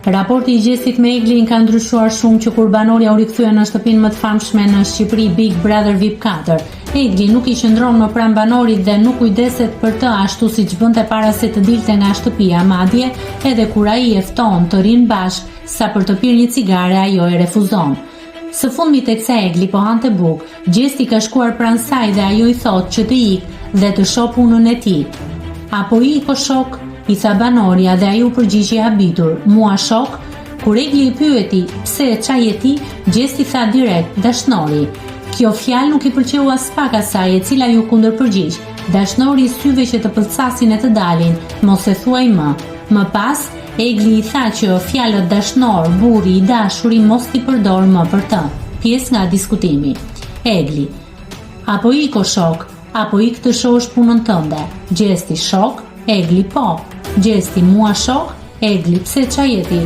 Raporti I gjestit me Eglin ka ndryshuar shumë që kur banorja u rikthye në shtëpinë më të famshme në Shqipëri, Big Brother VIP 4. Egli nuk I qëndron më pranë banorit dhe nuk kujdeset për të ashtu siç bënte para se të dilte nga shtëpia, madje edhe kur ai e fton të rinë bashk sa për të pirë një cigare, ajo e refuzon. Së fundmi teksa Egli po hante buk, Gjesti ka shkuar pranë saj dhe ajo I thot që të ikë dhe të shoh punën e tij. Apo iko shok? I tha banorja dhe ai u përgjigji habitur, mua shok? Kur Egli I pyeti pse e çaj e ti, Gjesti tha direkt, dashnori. Kjo fjalë nuk I pëlqeu as pak asaj, e cila ju kundërpërgjigj. Dashnori I syve që të pëlqasin e të dalin, mos e thuaj më. Më pas, Egli I tha që fjalët dashnor, burri, I dashuri mos t'i përdor më për të. Pjesë nga diskutimi. Egli: apo iko shok, apo ik të shohësh punën tënde. Gjesti: shok? Egli: po. Gjesti: mua shok? Egli: pse çaj je ti?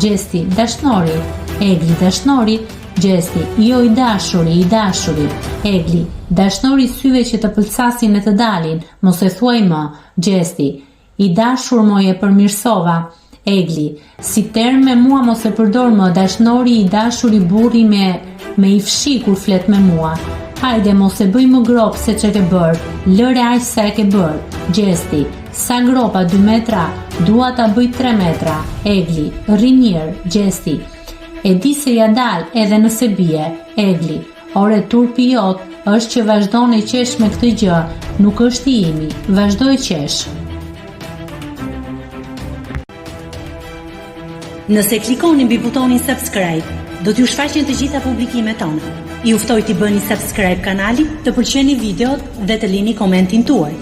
Gjesti: dashnori. Egli: dashnori? Gjesti: jo I dashuri, I dashuri. Egli: dashnori syve që të pëlqasin e të dalin, mos e thuaj më. Gjesti: I dashur moje përmirësova. Egli: si term me mua mos e përdor më, dashnori, I dashuri, burri me I fshi kur flet me mua. Hajde mos e bëj më grop se që ke bërë, lëre aq sa e ke bërë. Gjesti: sa gropa 2 metra, dua ta bëj 3 metra. Egli: rri mirë. Gjesti: e di se ja dal edhe nëse bie. Egli: ore turpi jot është që vazhdon e qesh me këtë gjë, nuk është I imi, vazhdoj qesh. Nëse klikoni mbi butonin subscribe, do t'ju shfaqen të gjitha publikimet tona. Ju ftoj t'i bëni subscribe kanalit, të pëlqeni videot dhe të lini komentin tuaj.